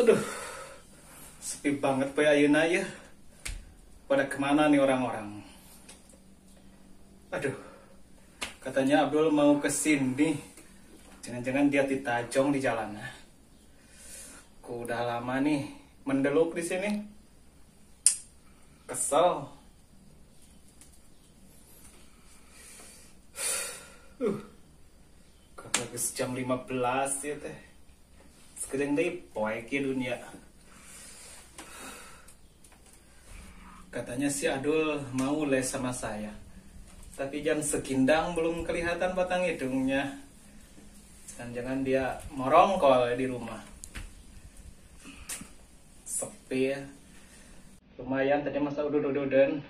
Aduh, sepi banget Pak ayeuna ya. Pada kemana nih orang-orang? Aduh, katanya Abdul mau kesini. Jangan-jangan dia ditajong di jalan. Aku udah lama nih mendeluk di sini. Kesel. Kagak jam 15 ya teh. Sekedeng deh poek ya dunia. Katanya si Adul mau les sama saya. Tapi jam sekindang belum kelihatan batang hidungnya. Jangan-jangan dia morongkol di rumah. Sepi ya. Lumayan tadi masa udud-ududan.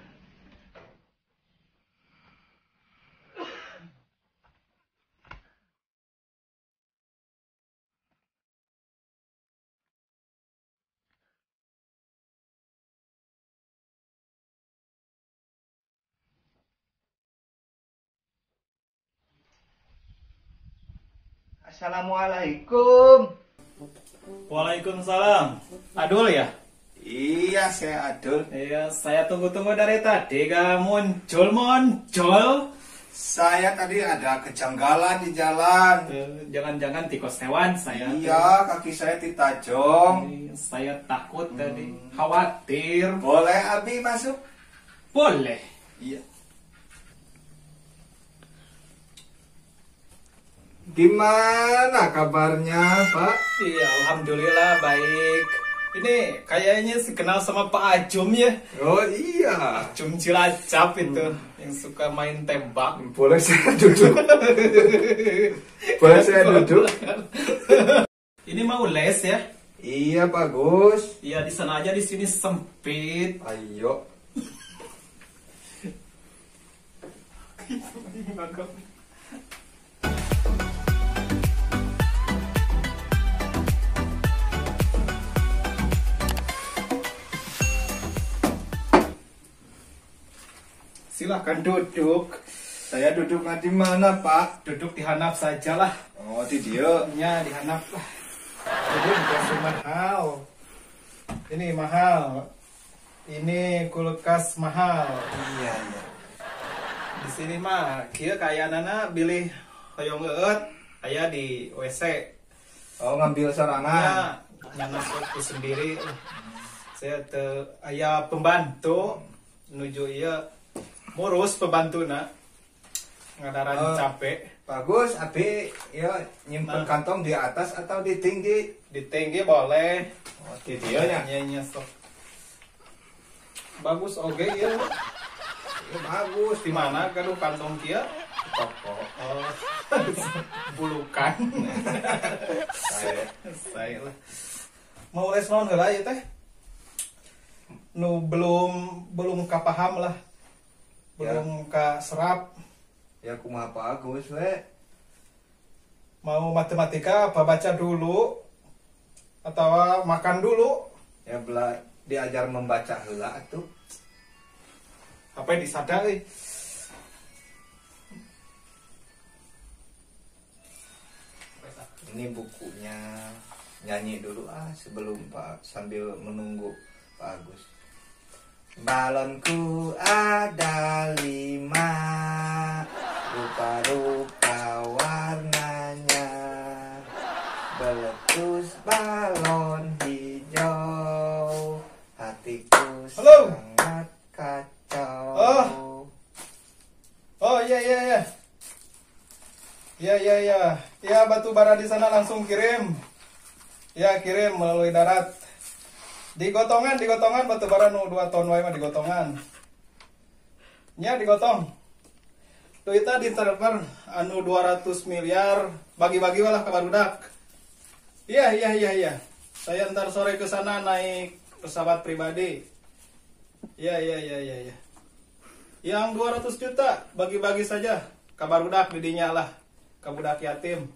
Assalamualaikum. Waalaikumsalam. Adul ya? Iya, saya Adul. Iya, saya tunggu-tunggu dari tadi gak muncul. Saya tadi ada kejanggalan di jalan. Jangan-jangan tikus hewan saya. Iya, kaki saya ditajong. Saya takut tadi, khawatir. Boleh Abi masuk? Boleh. Iya. Gimana kabarnya, Pak? Iya, alhamdulillah baik. Ini kayaknya sih kenal sama Pak Ajum ya. Oh iya. Ajum Cilacap itu yang suka main tembak. Boleh saya duduk? Boleh saya duduk? Ini mau les ya? Iya, bagus. Iya, di sana aja, di sini sempit. Ayo. Silahkan duduk. Saya duduknya di mana, Pak? Duduk di handap sajalah. Oh, di dia. Ya, di handap lah. Jadi dikasih mahal. Ini mahal. Ini kulkas mahal. Iya, iya. Di sini mah kieu kaya nana bilih hoyong eut aya di WC. Oh, ngambil sorangan. Ya, nana aku sendiri. Saya teu aya pembantu nuju ieu ngurus pembantuna. Ngadaran capek. Bagus, Abi, ya nyimpen kantong di atas atau di tinggi? Di tinggi boleh. Oh, di dia nya. Nya sok. Bagus oge ya. Ya, bagus. Di mana gaduh kantong kieu? Toko. Oh. Bulukan. Saya lah. Mau les naon heula ieu teh? Nu belum kapaham lah. Belum ka serap. Ya kumaha bagus, we. Mau matematika apa baca dulu atau makan dulu? Ya diajar membaca heula atuh. Apa yang disadari? Ini bukunya. Nyanyi dulu sebelum Pak sambil menunggu Pak Agus. Balonku ada 5, rupa-rupa warnanya, beletus balon hijau, hatiku Halo. sangat kacau. Oh iya. Ya batu bara di sana langsung kirim. Ya kirim melalui darat. Digotongan batu bara nu 2 ton wae mah digotongan. Nya digotong. Duitnya ditransfer anu 200 miliar bagi-bagi lah ke barudak. Iya. Saya ntar sore ke sana naik pesawat pribadi. Iya. Yang 200 juta bagi-bagi saja ke barudak didinya lah. Ke budak yatim.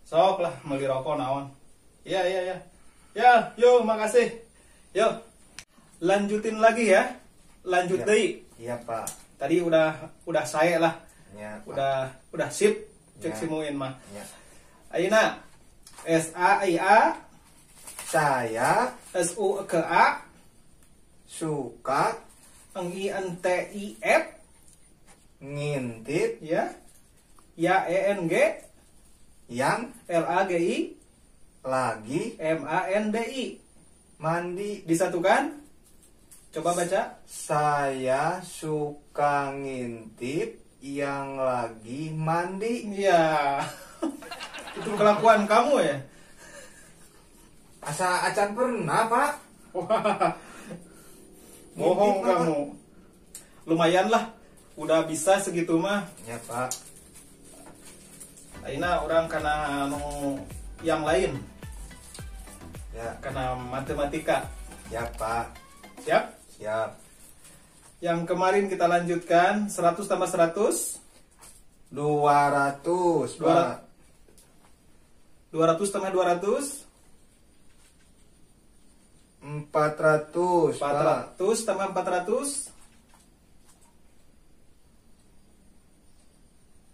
Sok lah meuli rokok naon. Iya. Ya, yuk makasih. Yuk. Lanjutin lagi ya. Lanjut Ya. deui. Iya Pak. Tadi udah saya lah. Ya, Pak. Udah sip cek Ya. si Muin mah. Ya. Ayeuna SAIA Saya SUKA suka NGINTIF ngintip ya. YENG yang LAGI lagi MANDI. mandi. Disatukan. Coba baca. Saya suka ngintip yang lagi mandi. Iya. Itu kelakuan kamu ya? Asa acan pernah, Pak. Wah. Bohong Ngintip, Pak. kamu. Lumayan lah. Udah bisa segitu mah. Ya, Pak. Aina orang karena yang lain. Ya, Karena matematika. ya, Pak. Siap? Siap. Yang kemarin kita lanjutkan 100 tambah 100 200, Pak. 200 tambah 200 400, Pak. 400 tambah 400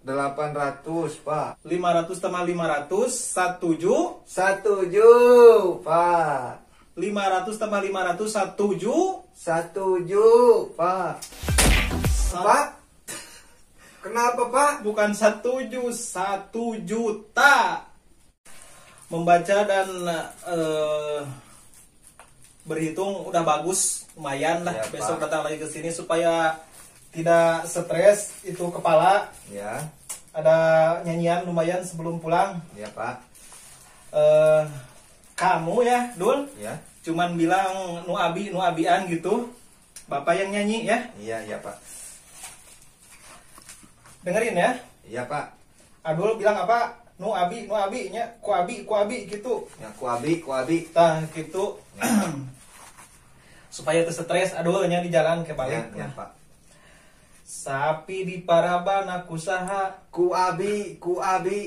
800, Pak. 500 tambah 500 17 17, Pak. 500 tambah 500 17 17, Pak. Pak. Kenapa, Pak? Bukan 17, 1 juta. Membaca dan berhitung udah bagus, lumayan lah. Ya, Besok Pak. datang lagi ke sini supaya tidak stres itu kepala. Ya, Ada nyanyian lumayan sebelum pulang. ya, Pak. Kamu ya, Dul, Ya. cuman bilang nu abian gitu. Bapak yang nyanyi ya. Iya, ya, Pak. Dengerin ya. Iya, Pak. Adul bilang apa? Nu abi nya, ku abi gitu. Ya, kuabi. Tah gitu. Supaya teu stres adulnya di jalan ke Ya, balik. ya, Pak. Sapi di paraban aku saha, Kuabi.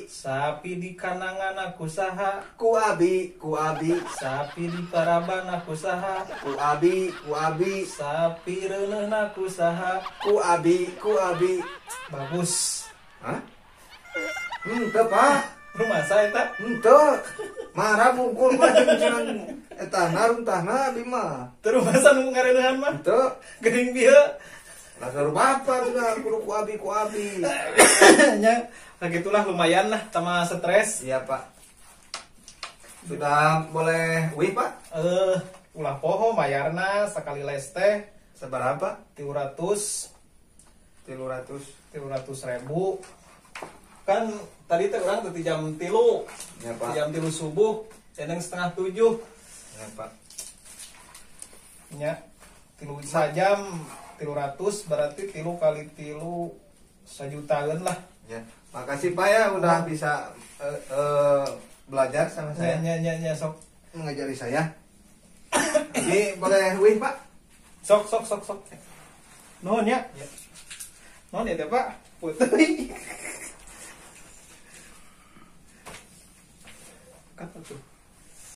sapi di kanangan aku saha, Kuabi. sapi di paraban aku saha, Kuabi. sapi reuneuh aku saha. Kuabi. Bagus. Hah? Henteu, Pak. Rumah saya tak? Henteu. Marah mungkul mah jeung eta naruntahna abi mah. Terus masa nu ngareuneuhan mah? Henteu. Geuning bieu. Lasaru bapak sudah kudu kuabi. Nya gitulah lumayan lah sama stres. Iya, Pak. Sudah boleh wih, Pak? Ulah poho mayarna sakali les teh Seberapa? 300 300. 300.000. Kan tadi teh urang teh jam 3. Ya, Pak. Jam 3 subuh, ceneng 6:30. Ya, Pak. Nya 3 sajam 300 berarti 3 kali 3 1 jutaan lah. Ya. Makasih, Pak, ya udah bisa belajar sama saya, Nya sok. mengajari saya. Jadi boleh wih, Pak? Sok. Nuhun ya. Nuhun ya teh, Pak. Puteuy. Kata tuh.